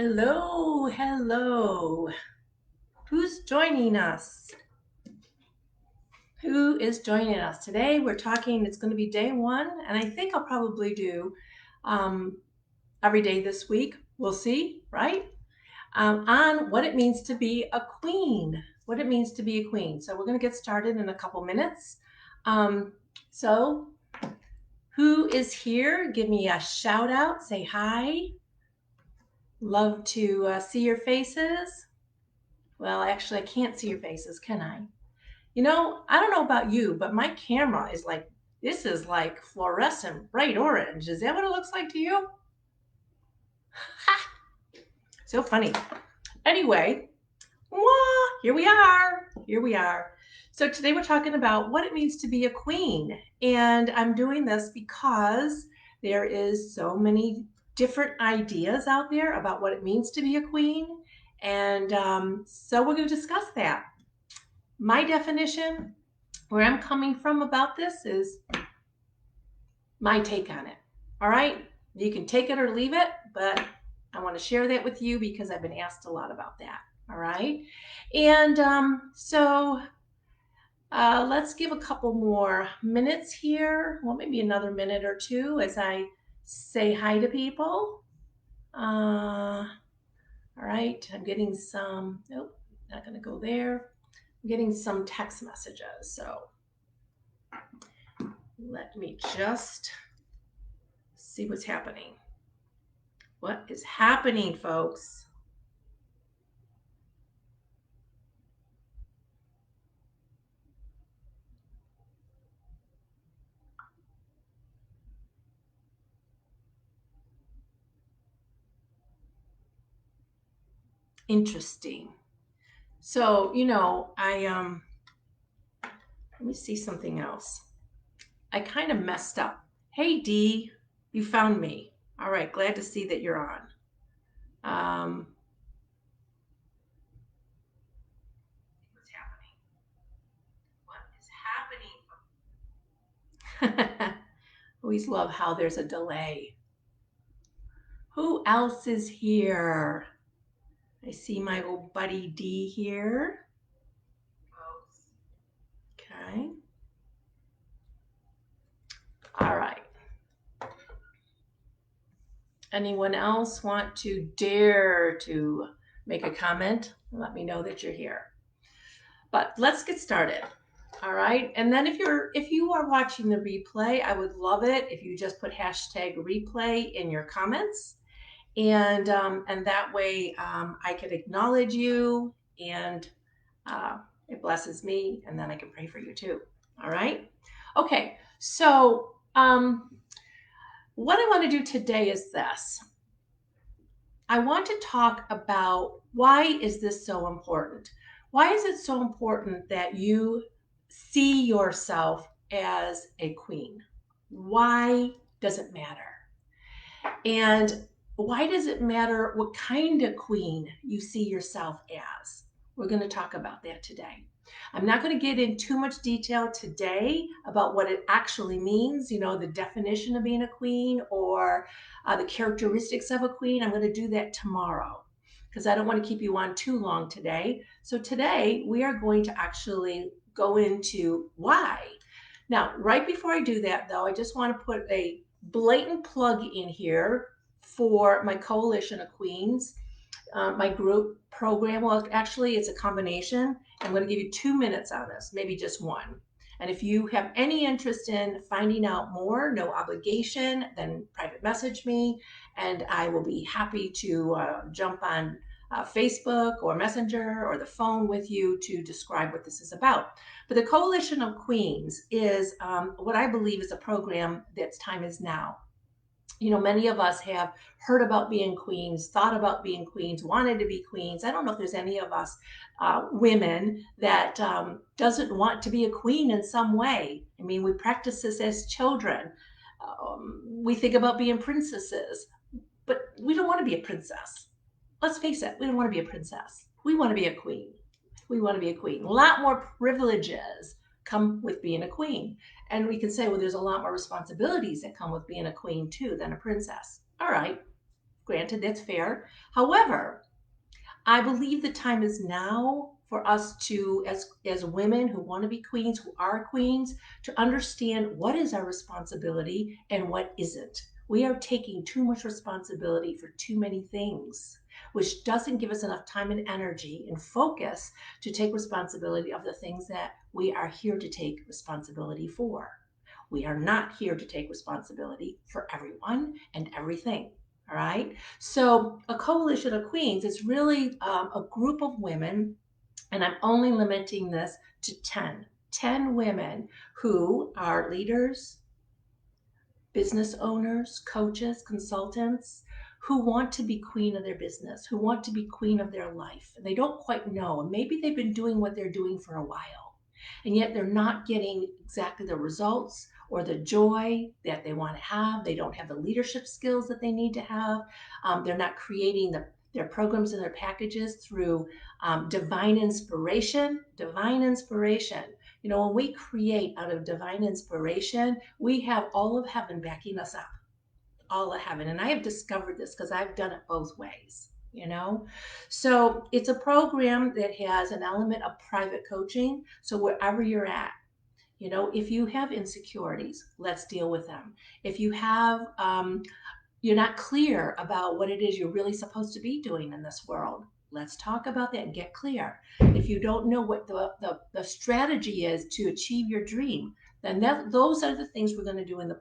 Hello, hello. Who's joining us? Who is joining us today? We're talking, it's going to be day one, and I think I'll probably do um, every day this week. We'll see, right? On what it means to be a queen. What it means to be a queen. So we're going to get started in a couple minutes. Um, so, who is here? Give me a shout out. Say hi. Love to see your faces. Well, actually, I can't see your faces, can I? I don't know about you, but my camera is like, this is like fluorescent bright orange. Is that what it looks like to you? So funny. Anyway, here we are. Here we are. So today we're talking about what it means to be a queen. And I'm doing this because there is so many different ideas out there about what it means to be a queen. And so we're going to discuss that. My definition, where I'm coming from about this, is my take on it. All right? You can take it or leave it, but I want to share that with you because I've been asked a lot about that. All right? And let's give a couple more minutes here. Well, maybe another minute or two as I say hi to people. All right, I'm getting some, nope, not going to go there. I'm getting some text messages. So let me just see what's happening. What is happening, folks? Interesting. So, let me see something else. I kind of messed up. Hey Dee, you found me. All right, glad to see that you're on. What's happening? What is happening? Always love how there's a delay. Who else is here? I see my old buddy Dee here. Okay. All right. Anyone else want to dare to make a comment? Let me know that you're here. But let's get started. All right. And then if you are watching the replay, I would love it if you just put hashtag replay in your comments. And that way I could acknowledge you and it blesses me, and then I can pray for you too. All right. Okay. So what I want to do today is this. I want to talk about why is this so important? Why is it so important that you see yourself as a queen? Why does it matter? And why does it matter what kind of queen you see yourself as? We're going to talk about that today. I'm not going to get in too much detail today about what it actually means, the definition of being a queen or the characteristics of a queen. I'm going to do that tomorrow because I don't want to keep you on too long today. So today we are going to actually go into why. Now, right before I do that, though, I just want to put a blatant plug in here for my Coalition of Queens, my group program. Well, actually, it's a combination. I'm going to give you 2 minutes on this, maybe just one. And if you have any interest in finding out more, no obligation, then private message me, and I will be happy to jump on Facebook or Messenger or the phone with you to describe what this is about. But the Coalition of Queens is what I believe is a program that's time is now. Many of us have heard about being queens, thought about being queens, wanted to be queens. I don't know if there's any of us women that doesn't want to be a queen in some way. I mean, we practice this as children. We think about being princesses, but we don't want to be a princess. Let's face it, we don't want to be a princess. We want to be a queen. We want to be a queen. A lot more privileges come with being a queen. And we can say, well, there's a lot more responsibilities that come with being a queen too than a princess. All right, Granted, that's fair. However, I believe the time is now for us to, as women who want to be queens, who are queens, to understand what is our responsibility and what isn't. We are taking too much responsibility for too many things, which doesn't give us enough time and energy and focus to take responsibility of the things that we are here to take responsibility for. We are not here to take responsibility for everyone and everything. All right. So, a coalition of queens is really a group of women, and I'm only limiting this to 10 women who are leaders, business owners, coaches, consultants who want to be queen of their business, who want to be queen of their life. And they don't quite know. And maybe they've been doing what they're doing for a while, and yet they're not getting exactly the results or the joy that they want to have. They don't have the leadership skills that they need to have. They're not creating their programs and their packages through divine inspiration. Divine inspiration. You know, when we create out of divine inspiration, we have all of heaven backing us up, all of heaven. And I have discovered this because I've done it both ways, you know? So it's a program that has an element of private coaching. So wherever you're at, you know, if you have insecurities, let's deal with them. If you have, you're not clear about what it is you're really supposed to be doing in this world, let's talk about that and get clear. If you don't know what the strategy is to achieve your dream, then those are the things we're going to do in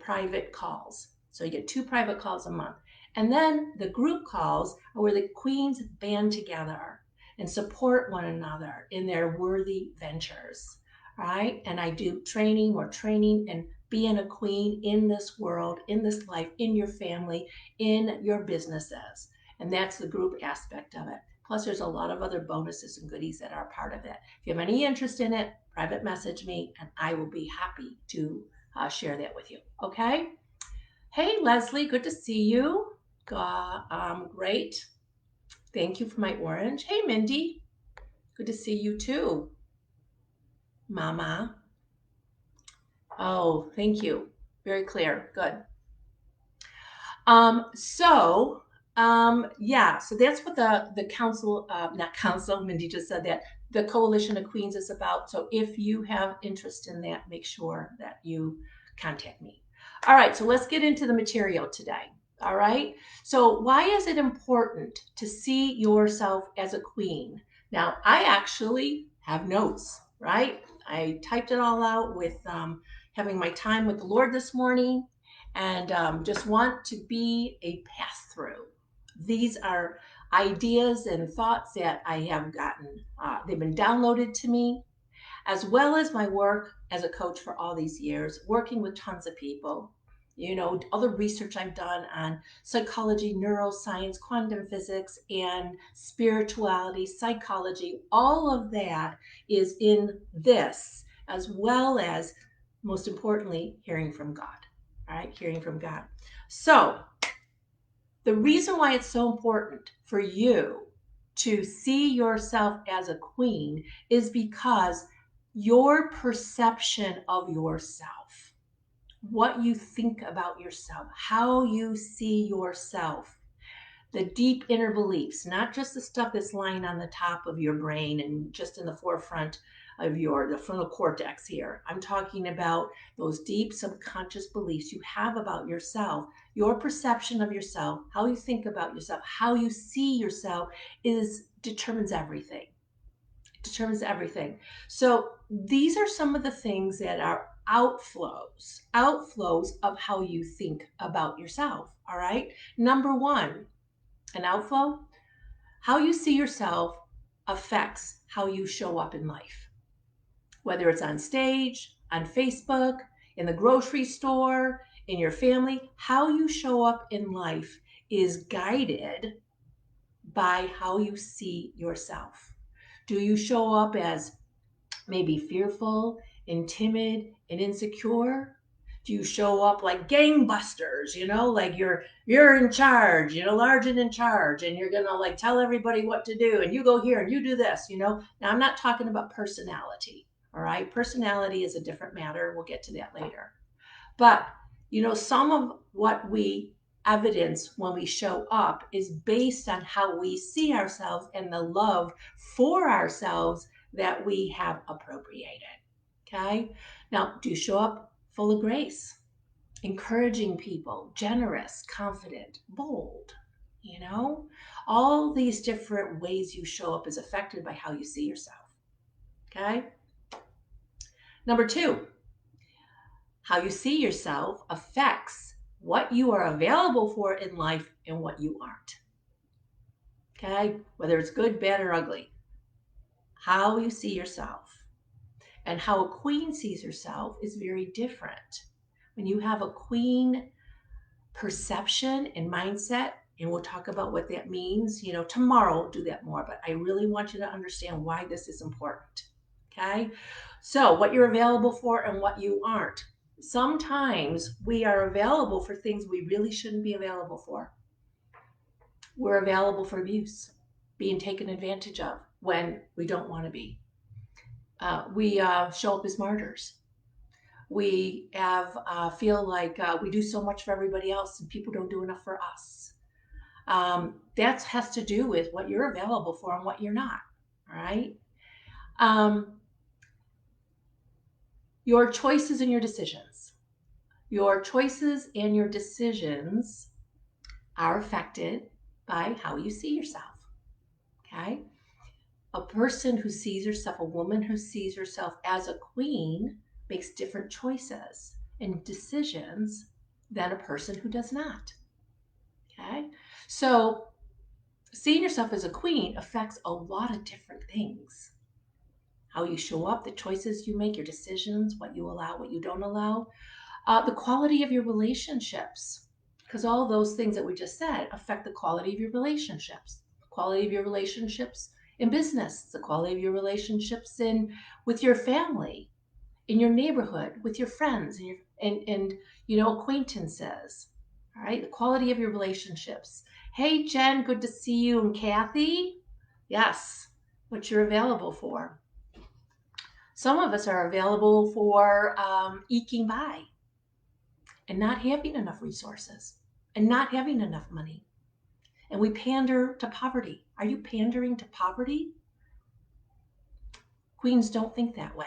private calls. So you get 2 private calls a month. And then the group calls are where the queens band together and support one another in their worthy ventures. All right. And I do more training and being a queen in this world, in this life, in your family, in your businesses. And that's the group aspect of it. Plus, there's a lot of other bonuses and goodies that are part of it. If you have any interest in it, private message me and I will be happy to share that with you. Okay. Hey, Leslie, good to see you. Great. Thank you for my orange. Hey, Mindy, good to see you too. Mama. Oh, thank you. Very clear. Good. So yeah, so that's what the council, not council, Mindy just said that, the Coalition of Queens is about. So if you have interest in that, make sure that you contact me. All right, so let's get into the material today. All right, so why is it important to see yourself as a queen? Now, I actually have notes, right? I typed it all out with having my time with the Lord this morning, and just want to be a pass through. These are ideas and thoughts that I have gotten, they've been downloaded to me, as well as my work as a coach for all these years, working with tons of people. You know, all the research I've done on psychology, neuroscience, quantum physics, and spirituality, psychology, all of that is in this, as well as, most importantly, hearing from God. All right, hearing from God. So, the reason why it's so important for you to see yourself as a queen is because your perception of yourself, what you think about yourself, how you see yourself, the deep inner beliefs, not just the stuff that's lying on the top of your brain and just in the forefront of the frontal cortex here. I'm talking about those deep subconscious beliefs you have about yourself. Your perception of yourself, how you think about yourself, how you see yourself determines everything. It determines everything. So these are some of the things that are outflows of how you think about yourself. All right. Number one, an outflow, how you see yourself affects how you show up in life, whether it's on stage, on Facebook, in the grocery store, in your family. How you show up in life is guided by how you see yourself. Do you show up as maybe fearful and timid and insecure? Do you show up like gangbusters, you know, like you're in charge, you know, large and in charge, and you're gonna like tell everybody what to do, and you go here and you do this, you know? Now I'm not talking about personality, all right? Personality is a different matter. We'll get to that later. But you know, some of what we evidence when we show up is based on how we see ourselves and the love for ourselves that we have appropriated. Okay? Now, do you show up full of grace, encouraging people, generous, confident, bold? You know, all these different ways you show up is affected by how you see yourself. Okay? Number two, how you see yourself affects what you are available for in life and what you aren't. Okay? Whether it's good, bad, or ugly. How you see yourself and how a queen sees herself is very different. When you have a queen perception and mindset, and we'll talk about what that means, tomorrow we'll do that more, but I really want you to understand why this is important. Okay? So, what you're available for and what you aren't. Sometimes we are available for things we really shouldn't be available for. We're available for abuse, being taken advantage of when we don't want to be. We show up as martyrs. We feel like we do so much for everybody else and people don't do enough for us. That has to do with what you're available for and what you're not. All right. Your choices and your decisions. Your choices and your decisions are affected by how you see yourself. Okay. A person who sees herself, a woman who sees herself as a queen, makes different choices and decisions than a person who does not. Okay. So seeing yourself as a queen affects a lot of different things. How you show up, the choices you make, your decisions, what you allow, what you don't allow, the quality of your relationships, because all those things that we just said affect the quality of your relationships, the quality of your relationships in business, the quality of your relationships with your family, in your neighborhood, with your friends and acquaintances. All right, the quality of your relationships. Hey Jen, good to see you. And Kathy, yes, what you're available for. Some of us are available for eking by and not having enough resources and not having enough money. And we pander to poverty. Are you pandering to poverty? Queens don't think that way.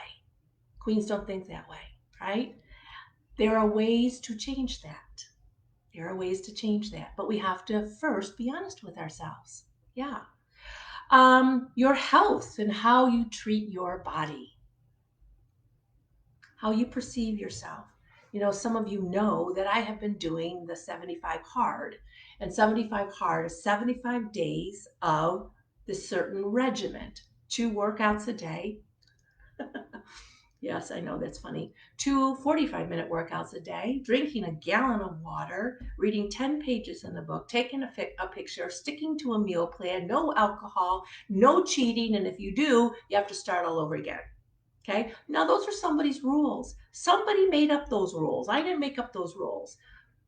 Queens don't think that way, right? There are ways to change that. There are ways to change that, but we have to first be honest with ourselves. Yeah. Your health and how you treat your body, how you perceive yourself. Some of you know that I have been doing the 75 hard, and 75 hard is 75 days of this certain regiment, 2 workouts a day. Yes, I know that's funny. 2 45-minute workouts a day, drinking a gallon of water, reading 10 pages in the book, taking a picture, sticking to a meal plan, no alcohol, no cheating, and if you do, you have to start all over again. Okay, now those are somebody's rules. Somebody made up those rules. I didn't make up those rules,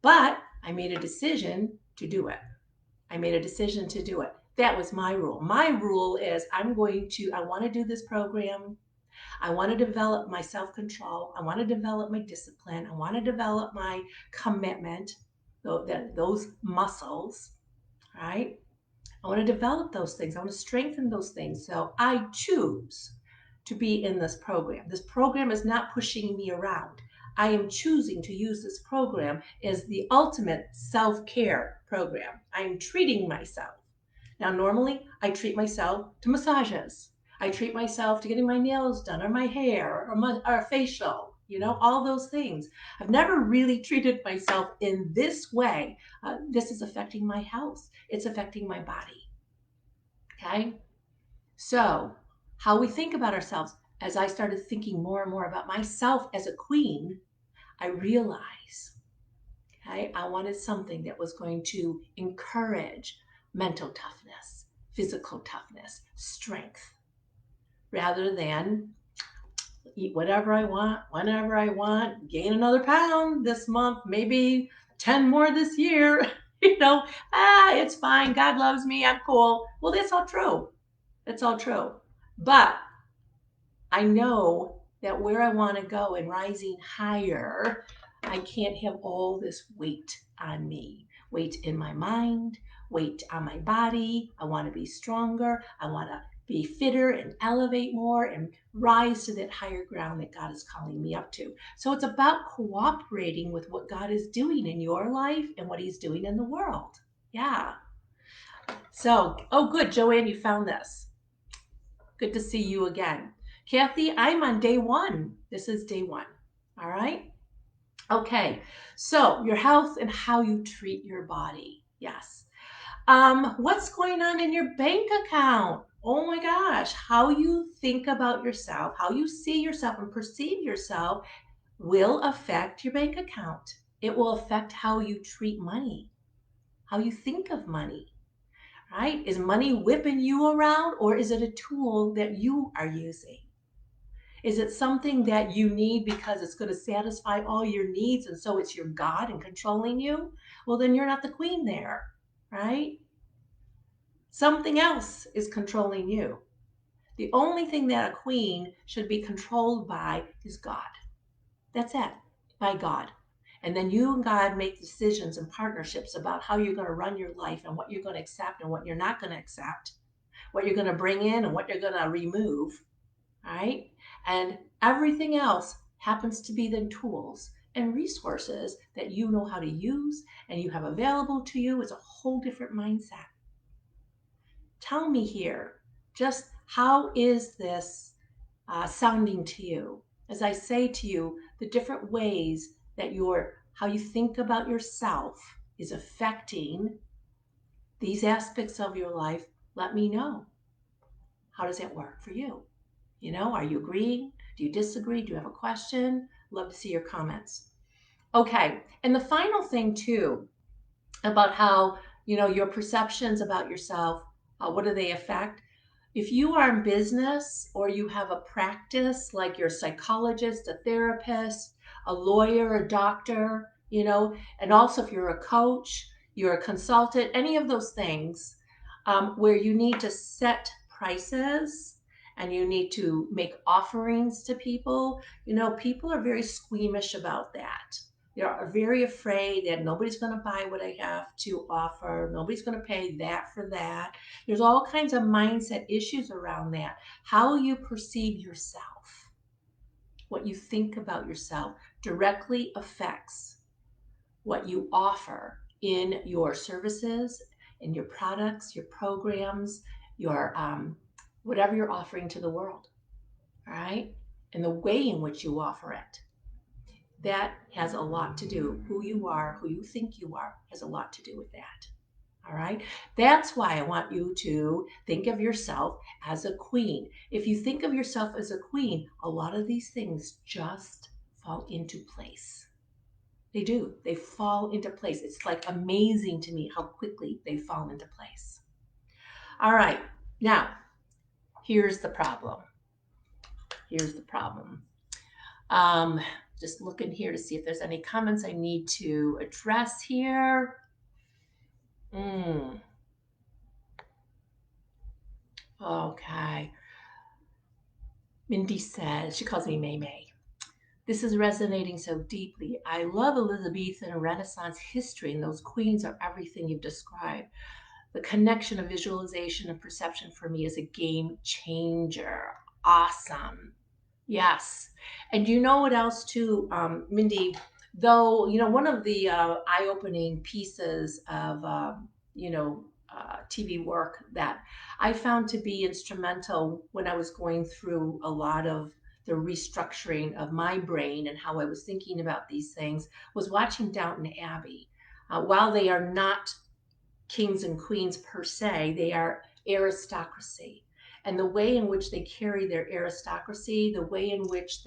but I made a decision to do it. I made a decision to do it. That was my rule. My rule is I want to do this program. I want to develop my self-control. I want to develop my discipline. I want to develop my commitment, those muscles, right? I want to develop those things. I want to strengthen those things. So I choose to be in this program. This program is not pushing me around. I am choosing to use this program as the ultimate self-care program. I am treating myself. Now, normally I treat myself to massages. I treat myself to getting my nails done or my hair or facial, all those things. I've never really treated myself in this way. This is affecting my health. It's affecting my body. Okay? So, how we think about ourselves, as I started thinking more and more about myself as a queen, I realized, okay, I wanted something that was going to encourage mental toughness, physical toughness, strength, rather than eat whatever I want, whenever I want, gain another pound this month, maybe 10 more this year. It's fine. God loves me. I'm cool. Well, that's all true. That's all true. But I know that where I want to go and rising higher, I can't have all this weight on me. weight in my mind, weight on my body. I want to be stronger. I want to be fitter and elevate more and rise to that higher ground that God is calling me up to. So it's about cooperating with what God is doing in your life and what He's doing in the world. Yeah. So, oh, good, Joanne, you found this. Good to see you again. Kathy, I'm on day one. This is day one. All right. Okay. So, your health and how you treat your body. Yes. What's going on in your bank account? Oh my gosh, how you think about yourself, how you see yourself and perceive yourself will affect your bank account. It will affect how you treat money, how you think of money, right? Is money whipping you around or is it a tool that you are using? Is it something that you need because it's going to satisfy all your needs and so it's your God and controlling you? Well, then you're not the queen there, right? Something else is controlling you. The only thing that a queen should be controlled by is God. That's it, by God. And then you and God make decisions and partnerships about how you're going to run your life and what you're going to accept and what you're not going to accept, what you're going to bring in and what you're going to remove, right? And everything else happens to be the tools and resources that you know how to use and you have available to you. It's a whole different mindset. Tell me here, just how is this sounding to you? As I say to you, the different ways that how you think about yourself is affecting these aspects of your life, let me know. How does that work for you? Are you agreeing? Do you disagree? Do you have a question? Love to see your comments. Okay, and the final thing too about how, your perceptions about yourself, what do they affect? If you are in business or you have a practice, like you're a psychologist, a therapist, a lawyer, a doctor, and also if you're a coach, you're a consultant, any of those things, where you need to set prices and you need to make offerings to people, people are very squeamish about that. They're very afraid that nobody's going to buy what I have to offer. Nobody's going to pay that for that. There's all kinds of mindset issues around that. How you perceive yourself, what you think about yourself, directly affects what you offer in your services, in your products, your programs, your whatever you're offering to the world. All right? And the way in which you offer it. That has a lot to do. Who you are, who you think you are, has a lot to do with that. All right. That's why I want you to think of yourself as a queen. If you think of yourself as a queen, a lot of these things just fall into place. They do. They fall into place. It's like amazing to me how quickly they fall into place. All right. Now, here's the problem. Here's the problem. Um, just looking here to see if there's any comments I need to address here. Okay. Mindy says, she calls me May May. This is resonating so deeply. I love Elizabethan and Renaissance history, and those queens are everything you've described. The connection of visualization and perception for me is a game changer. Awesome. Yes. And you know what else too, Mindy, though, one of the eye-opening pieces of, TV work that I found to be instrumental when I was going through a lot of the restructuring of my brain and how I was thinking about these things was watching Downton Abbey. While they are not kings and queens per se, they are aristocracy. And the way in which they carry their aristocracy, the way in which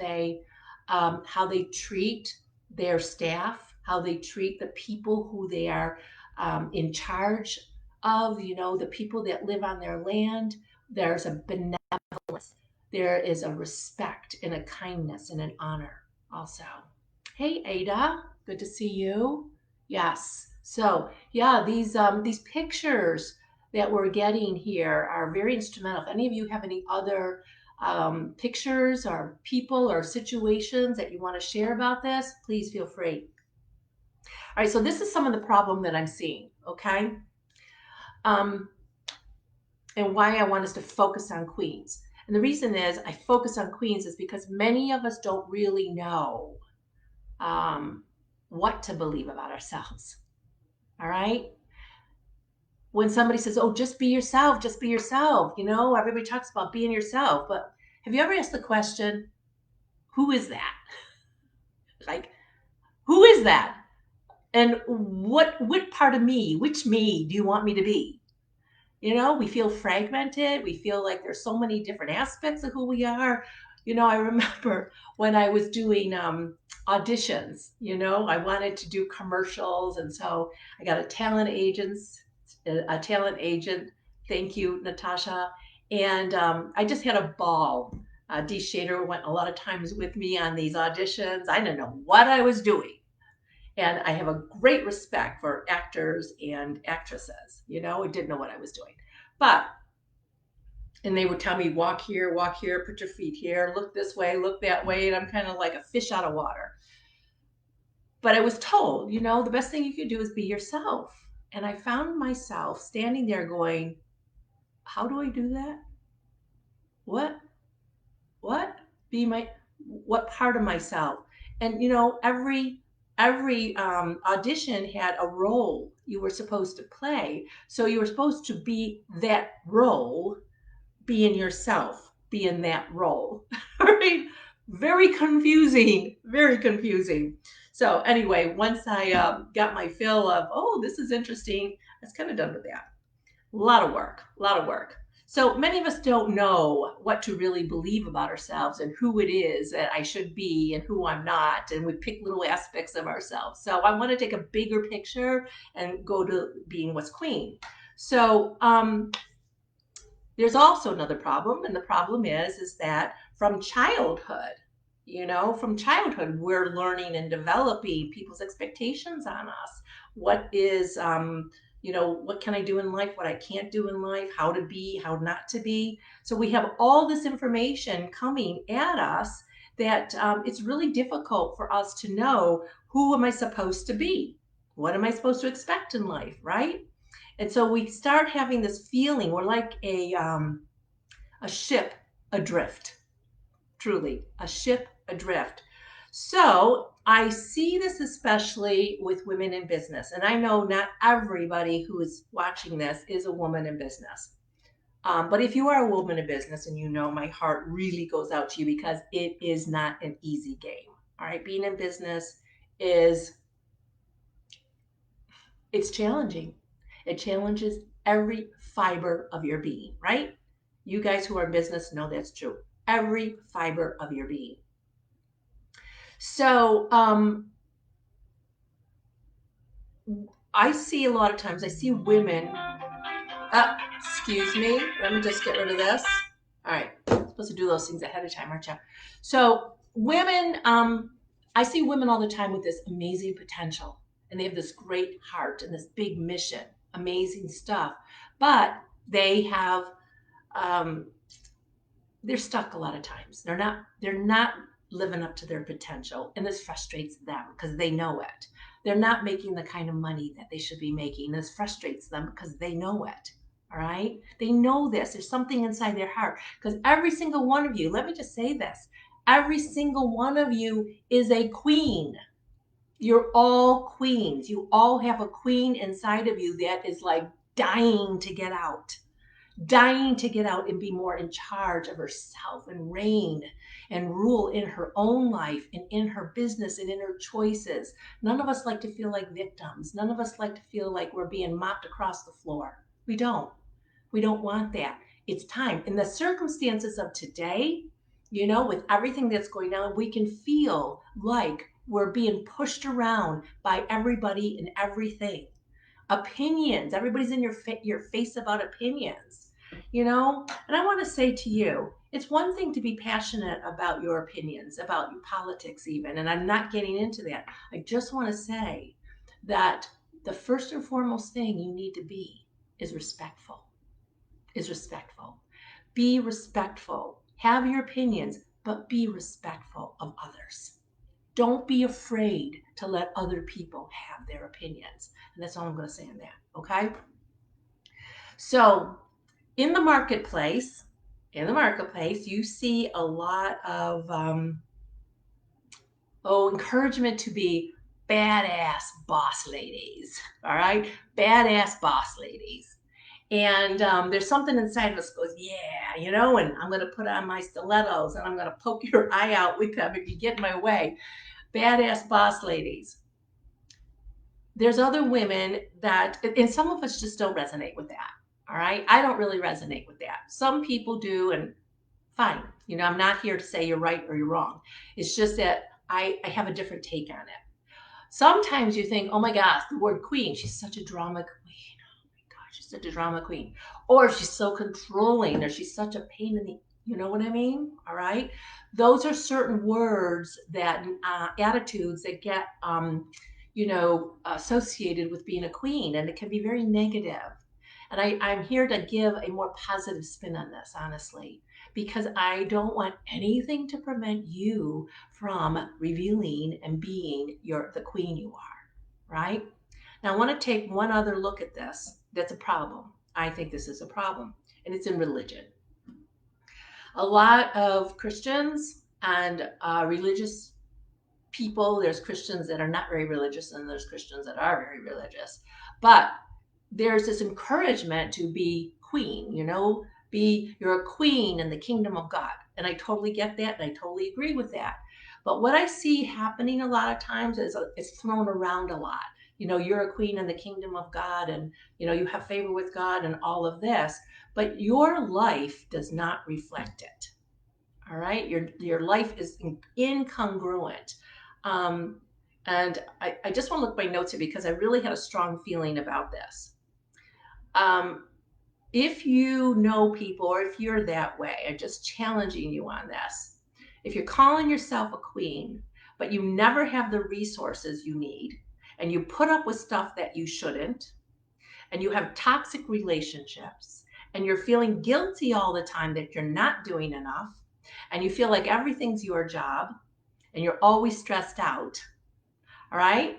how they treat their staff, how they treat the people who they are in charge of, the people that live on their land, there's a benevolence, there is a respect and a kindness and an honor also. Hey, Ada, good to see you. Yes. So yeah, these pictures that we're getting here are very instrumental. If any of you have any other pictures or people or situations that you want to share about this, please feel free. All right, so this is some of the problem that I'm seeing, okay? Um, and why I want us to focus on queens. And the reason is I focus on queens is because many of us don't really know um, what to believe about ourselves. All right. When somebody says, "Oh, just be yourself," everybody talks about being yourself. But have you ever asked the question, who is that? Like, who is that? And what part of me, which me do you want me to be? We feel fragmented. We feel like there's so many different aspects of who we are. I remember when I was doing auditions, I wanted to do commercials. And so I got a talent agent. Thank you, Natasha. And I just had a ball. Dee Shader went a lot of times with me on these auditions. I didn't know what I was doing. And I have a great respect for actors and actresses. I didn't know what I was doing. But, and they would tell me, walk here, put your feet here, look this way, look that way. And I'm kind of like a fish out of water. But I was told, the best thing you can do is be yourself. And I found myself standing there going, how do I do that? What? What? Be my, what part of myself? And every audition had a role you were supposed to play. So you were supposed to be that role, being yourself, be in that role. Right? Very confusing. Very confusing. So anyway, once I got my fill of, oh, this is interesting, I was kind of done with that. A lot of work, a lot of work. So many of us don't know what to really believe about ourselves and who it is that I should be and who I'm not. And we pick little aspects of ourselves. So I want to take a bigger picture and go to being what's queen. So there's also another problem. And the problem is that from childhood, we're learning and developing people's expectations on us. What is, what can I do in life, what I can't do in life, how to be, how not to be. So we have all this information coming at us that it's really difficult for us to know, who am I supposed to be? What am I supposed to expect in life, right? And so we start having this feeling we're like a ship adrift, truly, a ship adrift. So I see this especially with women in business. And I know not everybody who is watching this is a woman in business. But if you are a woman in business, and my heart really goes out to you, because it is not an easy game. All right. Being in business is, it's challenging. It challenges every fiber of your being, right? You guys who are in business know that's true. Every fiber of your being. So I see a lot of times, I see women. Excuse me. Let me just get rid of this. All right. I'm supposed to do those things ahead of time, aren't you? So women, I see women all the time with this amazing potential, and they have this great heart and this big mission, amazing stuff. But they have, um, they're stuck a lot of times. They're not living up to their potential, and this frustrates them because they know it. They're not making the kind of money that they should be making. This frustrates them because they know it. All right? They know this. There's something inside their heart, because every single one of you, let me just say this, every single one of you is a queen. You're all queens. You all have a queen inside of you that is like dying to get out, and be more in charge of herself and reign and rule in her own life and in her business and in her choices. None of us like to feel like victims. None of us like to feel like we're being mopped across the floor. We don't. We don't want that. It's time. In the circumstances of today, with everything that's going on, we can feel like we're being pushed around by everybody and everything. Opinions, everybody's in your face about opinions. And I want to say to you, it's one thing to be passionate about your opinions, about your politics even, and I'm not getting into that. I just want to say that the first and foremost thing you need to be is respectful. Be respectful. Have your opinions, but be respectful of others. Don't be afraid to let other people have their opinions. And that's all I'm going to say on that. Okay. So in the marketplace, you see a lot of encouragement to be badass boss ladies. All right, badass boss ladies. And there's something inside of us goes, yeah, and I'm going to put on my stilettos and I'm going to poke your eye out with them if you get in my way. Badass boss ladies. There's other women that, and some of us just don't resonate with that. All right. I don't really resonate with that. Some people do, and fine. I'm not here to say you're right or you're wrong. It's just that I have a different take on it. Sometimes you think, oh my gosh, the word queen, she's such a drama queen. Oh my gosh, she's such a drama queen. Or she's so controlling, or she's such a pain in the, you know what I mean? All right. Those are certain words that, attitudes that get, associated with being a queen, and it can be very negative. And I'm here to give a more positive spin on this, honestly, because I don't want anything to prevent you from revealing and being the queen you are, right? Now, I want to take one other look at this. That's a problem. I think this is a problem, and it's in religion. A lot of Christians and religious people, there's Christians that are not very religious, and there's Christians that are very religious. But there's this encouragement to be queen, you're a queen in the kingdom of God. And I totally get that, and I totally agree with that. But what I see happening a lot of times is it's thrown around a lot. You're a queen in the kingdom of God, and you have favor with God and all of this, but your life does not reflect it. All right, your life is incongruent. Um, and I just want to look at my notes here because I really had a strong feeling about this. Um, if you know people, or if you're that way, I'm just challenging you on this. If you're calling yourself a queen, but you never have the resources you need, and you put up with stuff that you shouldn't, and you have toxic relationships, and you're feeling guilty all the time that you're not doing enough, and you feel like everything's your job, and you're always stressed out, all right?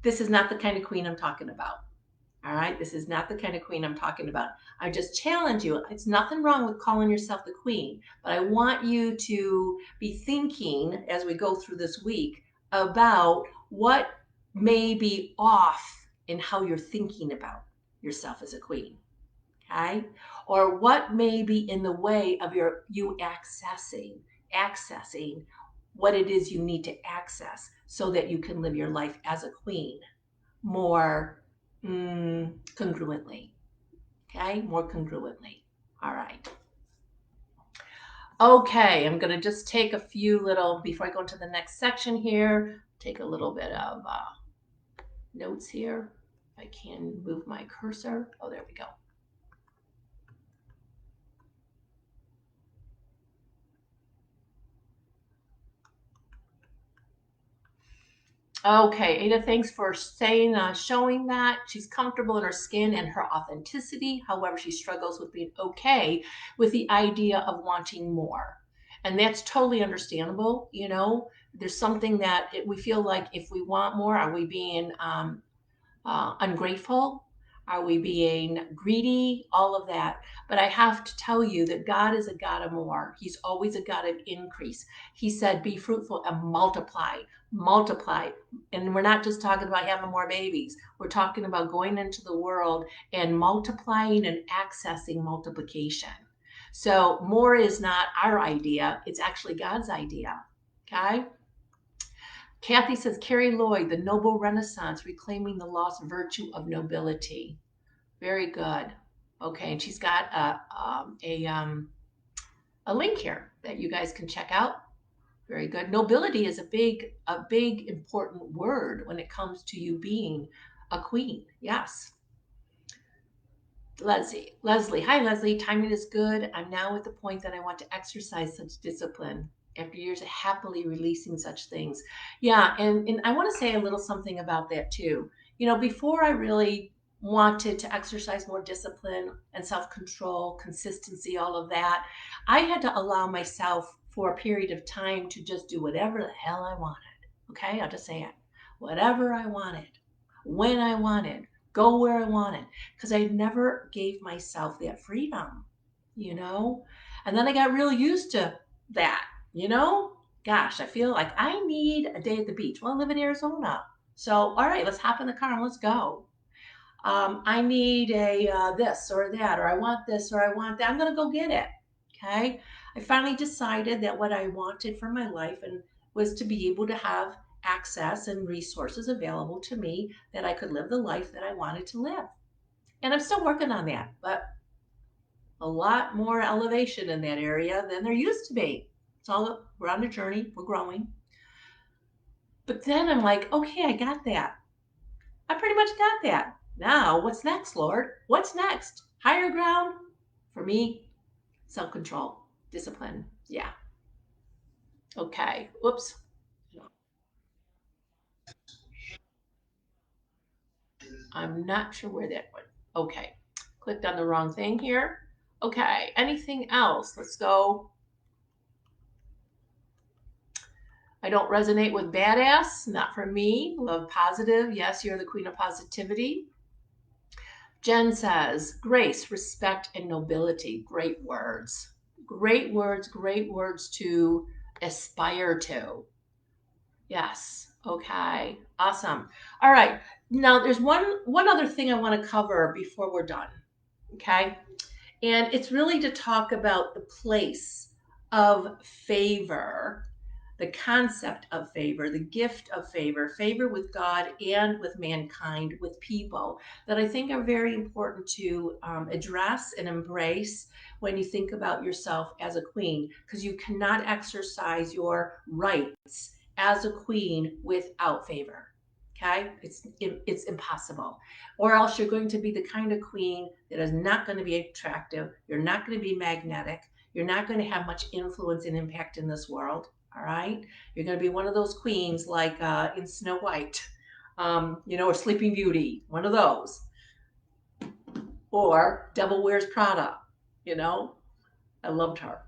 This is not the kind of queen I'm talking about. All right, this is not the kind of queen I'm talking about. I just challenge you. It's nothing wrong with calling yourself the queen, but I want you to be thinking as we go through this week about what may be off in how you're thinking about yourself as a queen. Okay? Or what may be in the way of you accessing what it is you need to access so that you can live your life as a queen more congruently. Okay, more congruently. All right. Okay, I'm going to just take a few little, before I go into the next section here, take a little bit of notes here. If I can move my cursor. Oh, there we go. Okay, Ada, thanks for showing that she's comfortable in her skin and her authenticity. However, she struggles with being okay with the idea of wanting more. And that's totally understandable. There's something that we feel like if we want more, are we being ungrateful? Are we being greedy? All of that. But I have to tell you that God is a God of more. He's always a God of increase. He said, be fruitful and multiply, multiply. And we're not just talking about having more babies. We're talking about going into the world and multiplying and accessing multiplication. So more is not our idea. It's actually God's idea. Okay. Kathy says, Carrie Lloyd, the noble renaissance, reclaiming the lost virtue of nobility. Very good. Okay, and she's got a link here that you guys can check out. Very good. Nobility is a big, important word when it comes to you being a queen. Yes. Leslie. Hi, Leslie. Timing is good. I'm now at the point that I want to exercise such discipline after years of happily releasing such things. Yeah, and I want to say a little something about that too. Before I really wanted to exercise more discipline and self-control, consistency, all of that, I had to allow myself for a period of time to just do whatever the hell I wanted. Okay, I'll just say it. Whatever I wanted, when I wanted, go where I wanted, because I never gave myself that freedom, you know? And then I got real used to that, you know? Gosh, I feel like I need a day at the beach. Well, I live in Arizona. So, all right, let's hop in the car and let's go. I need a this or that, or I want this or I want that. I'm going to go get it. Okay. I finally decided that what I wanted for my life and was to be able to have access and resources available to me that I could live the life that I wanted to live. And I'm still working on that, but a lot more elevation in that area than there used to be. It's all we're on a journey, we're growing. But then I'm like, okay, I got that. I pretty much got that. Now, what's next, Lord? What's next? Higher ground? For me, self control, discipline. Yeah. Okay. Whoops. I'm not sure where that went. Okay. Clicked on the wrong thing here. Okay. Anything else? Let's go. I don't resonate with badass. Not for me. Love positive. Yes, you're the queen of positivity. Jen says, grace, respect, and nobility. Great words. Great words to aspire to. Yes. Okay. Awesome. All right. Now there's one other thing I want to cover before we're done. Okay? And it's really to talk about the place of favor, the concept of favor, the gift of favor, favor with God and with mankind, with people, that I think are very important to address and embrace when you think about yourself as a queen, because you cannot exercise your rights as a queen without favor. Okay, it's impossible, or else you're going to be the kind of queen that is not going to be attractive. You're not going to be magnetic. You're not going to have much influence and impact in this world. All right, you're going to be one of those queens like in Snow White, or Sleeping Beauty, one of those, or Devil Wears Prada. You know, I loved her,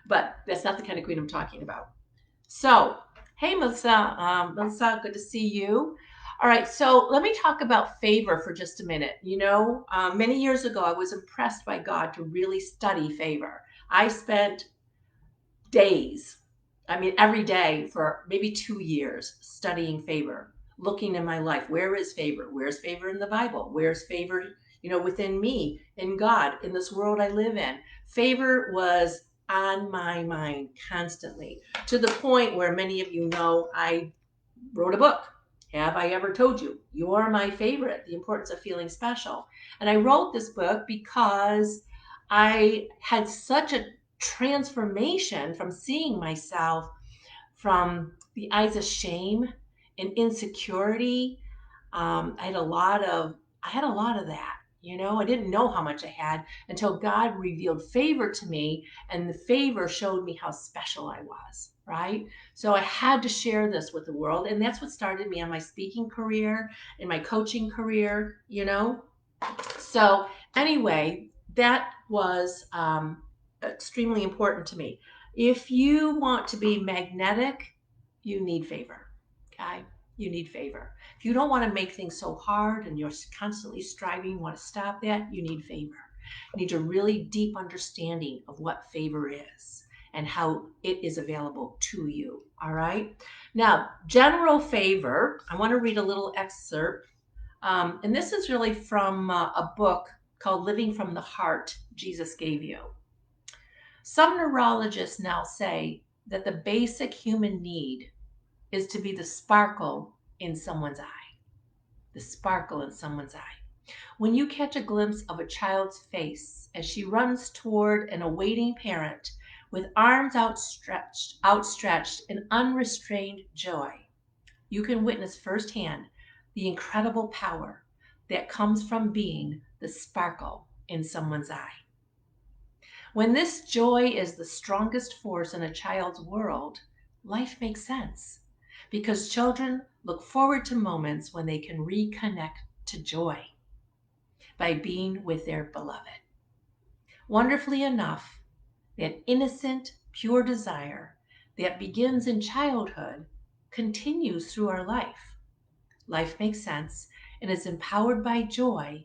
but that's not the kind of queen I'm talking about. So, hey, Melissa. Melissa, good to see you. All right, so let me talk about favor for just a minute. Many years ago, I was impressed by God to really study favor. I spent days, I mean, every day for maybe 2 years studying favor, looking in my life. Where is favor? Where's favor in the Bible? Where's favor, within me, in God, in this world I live in? Favor was on my mind constantly, to the point where many of you know I wrote a book. Have I ever told you? You are my favorite, the importance of feeling special. And I wrote this book because I had such a transformation from seeing myself from the eyes of shame and insecurity. I had a lot of that. I didn't know how much I had until God revealed favor to me, and the favor showed me how special I was, right? So I had to share this with the world, and that's what started me on my speaking career and my coaching career. So anyway, that was extremely important to me. If you want to be magnetic, you need favor. Okay? You need favor. If you don't want to make things so hard and you're constantly striving, you want to stop that, you need favor. You need a really deep understanding of what favor is and how it is available to you. All right? Now, general favor, I want to read a little excerpt. And this is really from a book called Living from the Heart Jesus Gave You. Some neurologists now say that the basic human need is to be the sparkle in someone's eye. The sparkle in someone's eye. When you catch a glimpse of a child's face as she runs toward an awaiting parent with arms outstretched in unrestrained joy, you can witness firsthand the incredible power that comes from being the sparkle in someone's eye. When this joy is the strongest force in a child's world, life makes sense because children look forward to moments when they can reconnect to joy by being with their beloved. Wonderfully enough, that innocent, pure desire that begins in childhood continues through our life. Life makes sense and is empowered by joy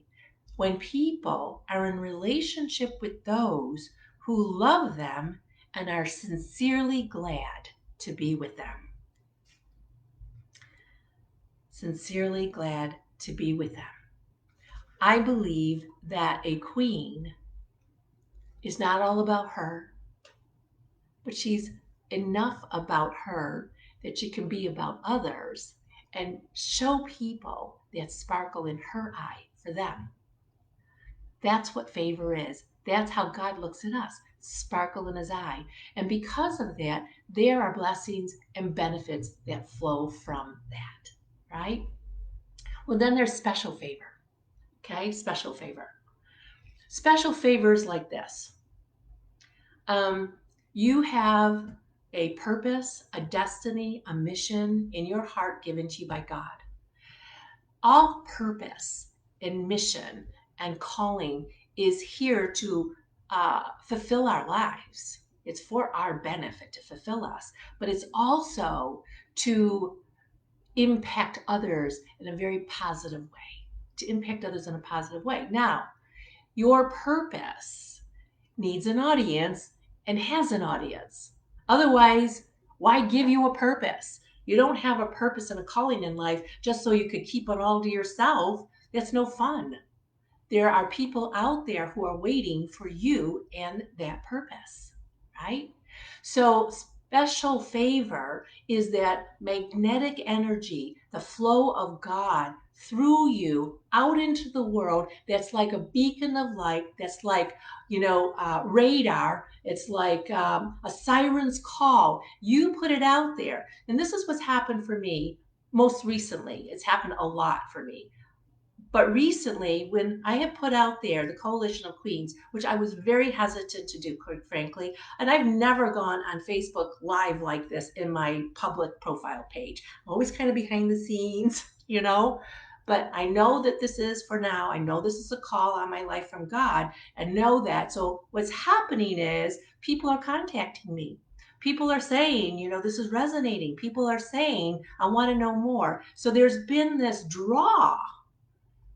when people are in relationship with those who love them and are sincerely glad to be with them. Sincerely glad to be with them. I believe that a queen is not all about her, but she's enough about her that she can be about others and show people that sparkle in her eye for them. That's what favor is. That's how God looks at us, sparkle in his eye. And because of that, there are blessings and benefits that flow from that, right? Well, then there's special favor. Okay, special favor. Special favors like this. You have a purpose, a destiny, a mission in your heart given to you by God. All purpose and mission and calling is here to fulfill our lives. It's for our benefit to fulfill us, but it's also to impact others in a very positive way. To impact others in a positive way. Now, your purpose needs an audience and has an audience. Otherwise, why give you a purpose? You don't have a purpose and a calling in life just so you could keep it all to yourself. That's no fun. There are people out there who are waiting for you and that purpose, right? So, special favor is that magnetic energy, the flow of God through you out into the world that's like a beacon of light, that's like, radar. It's like a siren's call. You put it out there. And this is what's happened for me most recently. It's happened a lot for me. But recently, when I have put out there the Coalition of Queens, which I was very hesitant to do, quite frankly, and I've never gone on Facebook Live like this in my public profile page. I'm always kind of behind the scenes, But I know that this is for now. I know this is a call on my life from God, and know that. So what's happening is people are contacting me. People are saying, this is resonating. People are saying, I want to know more. So there's been this draw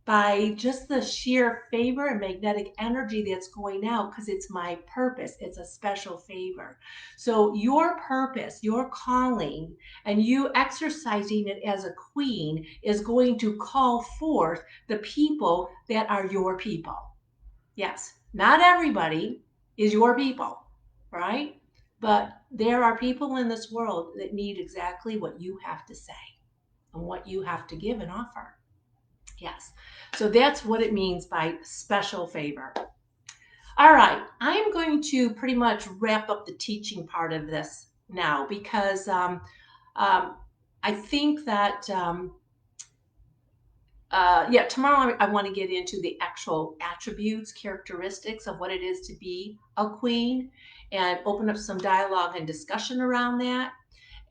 by just the sheer favor and magnetic energy that's going out because it's my purpose. It's a special favor. So, your purpose, your calling, and you exercising it as a queen is going to call forth the people that are your people. Yes, not everybody is your people, right? But there are people in this world that need exactly what you have to say and what you have to give and offer. Yes. So that's what it means by special favor. All right. I'm going to pretty much wrap up the teaching part of this now because I think that, tomorrow I want to get into the actual attributes, characteristics of what it is to be a queen and open up some dialogue and discussion around that.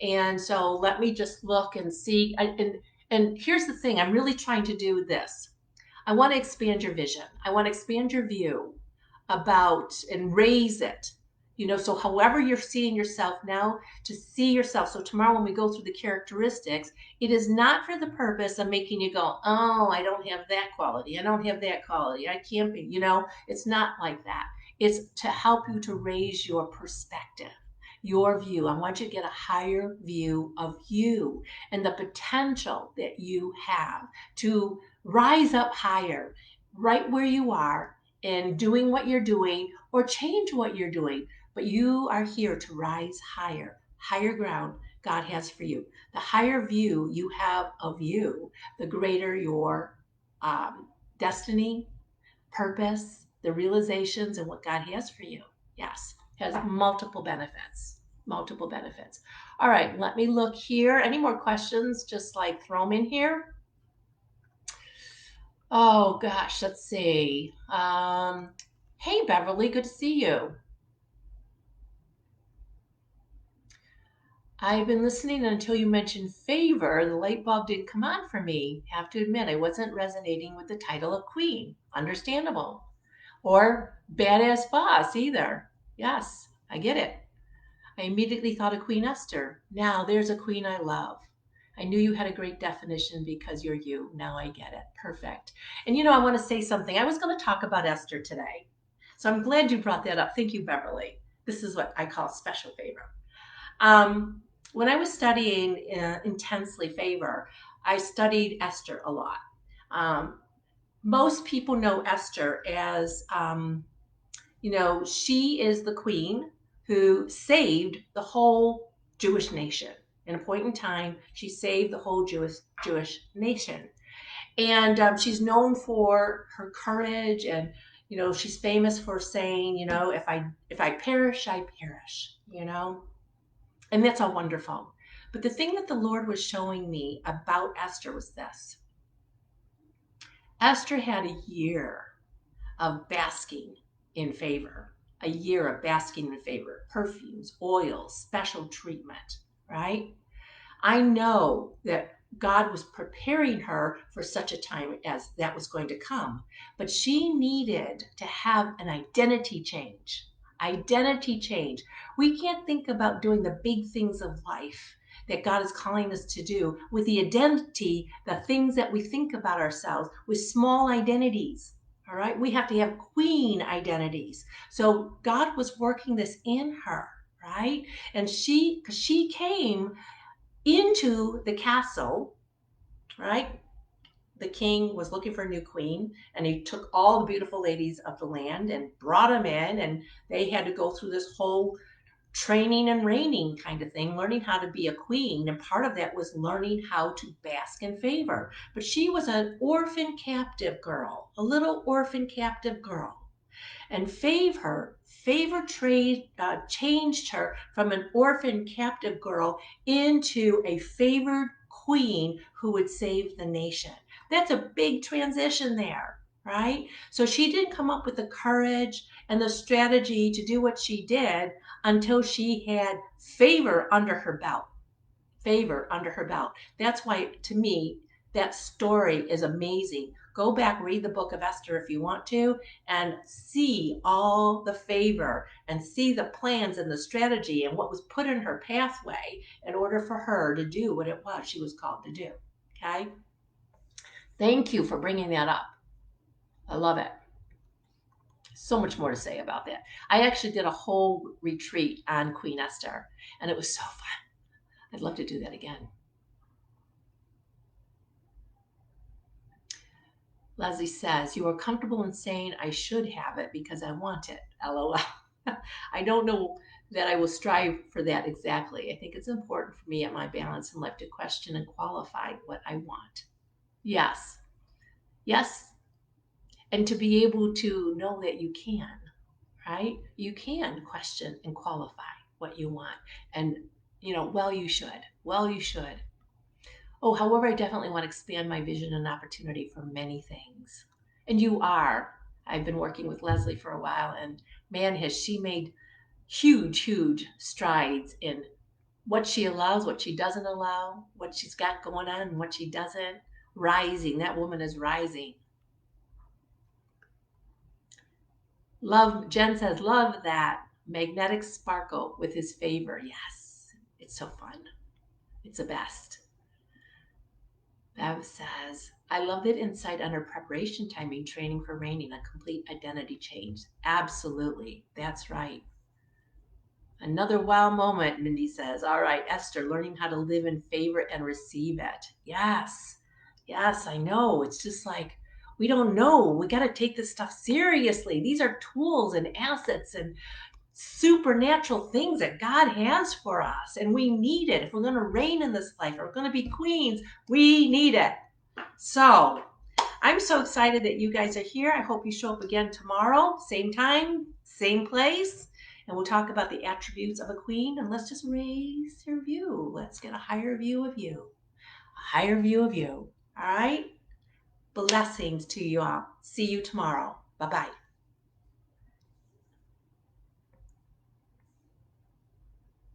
And so let me just look and see. And here's the thing, I'm really trying to do this. I want to expand your vision. I want to expand your view about and raise it. So however you're seeing yourself now, to see yourself. So tomorrow when we go through the characteristics, it is not for the purpose of making you go, oh, I don't have that quality. I don't have that quality. I can't be, it's not like that. It's to help you to raise your perspective, your view. I want you to get a higher view of you and the potential that you have to rise up higher, right where you are, and doing what you're doing or change what you're doing. But you are here to rise higher ground God has for you. The higher view you have of you, the greater your destiny, purpose, the realizations, and what God has for you. Yes, has multiple benefits. Multiple benefits. All right, let me look here. Any more questions? Just like throw them in here. Oh gosh, let's see. Hey Beverly, good to see you. I've been listening until you mentioned favor. The light bulb didn't come on for me. Have to admit, I wasn't resonating with the title of queen. Understandable. Or badass boss either. Yes, I get it. I immediately thought of Queen Esther. Now there's a queen I love. I knew you had a great definition because you're you. Now I get it. Perfect. And I want to say something. I was going to talk about Esther today. So I'm glad you brought that up. Thank you, Beverly. This is what I call special favor. Um, when I was studying intensely favor, I studied Esther a lot. Um, Most people know Esther as she is the queen who saved the whole Jewish nation. In a point in time, she saved the whole Jewish nation, and she's known for her courage. And she's famous for saying, if I perish, I perish. And that's all wonderful. But the thing that the Lord was showing me about Esther was this: Esther had a year of basking in favor, a year of basking in favor, perfumes, oils, special treatment, right? I know that God was preparing her for such a time as that was going to come, but she needed to have an identity change. Identity change. We can't think about doing the big things of life that God is calling us to do with the identity, the things that we think about ourselves with small identities. All right. We have to have queen identities. So God was working this in her, right? And because she came into the castle, right? The king was looking for a new queen, and he took all the beautiful ladies of the land and brought them in, and they had to go through this whole training and reigning kind of thing, learning how to be a queen. And part of that was learning how to bask in favor. But she was an orphan captive girl, a little orphan captive girl. And changed her from an orphan captive girl into a favored queen who would save the nation. That's a big transition there, right? So she didn't come up with the courage and the strategy to do what she did until she had favor under her belt. Favor under her belt. That's why, to me, that story is amazing. Go back, read the book of Esther if you want to, and see all the favor and see the plans and the strategy and what was put in her pathway in order for her to do what it was she was called to do. Okay? Thank you for bringing that up. I love it. So much more to say about that. I actually did a whole retreat on Queen Esther, and it was so fun. I'd love to do that again. Leslie says, you are comfortable in saying I should have it because I want it. LOL. I don't know that I will strive for that exactly. I think it's important for me at my balance in life to question and qualify what I want. Yes. Yes. And to be able to know that you can, right? You can question and qualify what you want. And, well, you should. Well, you should. Oh, however, I definitely want to expand my vision and opportunity for many things. And you are. I've been working with Leslie for a while, and man, has she made huge, huge strides in what she allows, what she doesn't allow, what she's got going on, and what she doesn't. Rising. That woman is rising. Love, Jen says, love that magnetic sparkle with his favor. Yes, it's so fun. It's the best. Bev says, I love that insight on her preparation time being training for reigning, a complete identity change. Absolutely. That's right. Another wow moment, Mindy says. All right, Esther, learning how to live in favor and receive it. Yes. Yes, I know. It's just like, we don't know. We got to take this stuff seriously. These are tools and assets and supernatural things that God has for us, and we need it. If we're going to reign in this life, if we're going to be queens, we need it. So I'm so excited that you guys are here. I hope you show up again tomorrow, same time, same place, and we'll talk about the attributes of a queen. And let's just raise your view. Let's get a higher view of you, a higher view of you. All right. Blessings to you all. See you tomorrow. Bye-bye.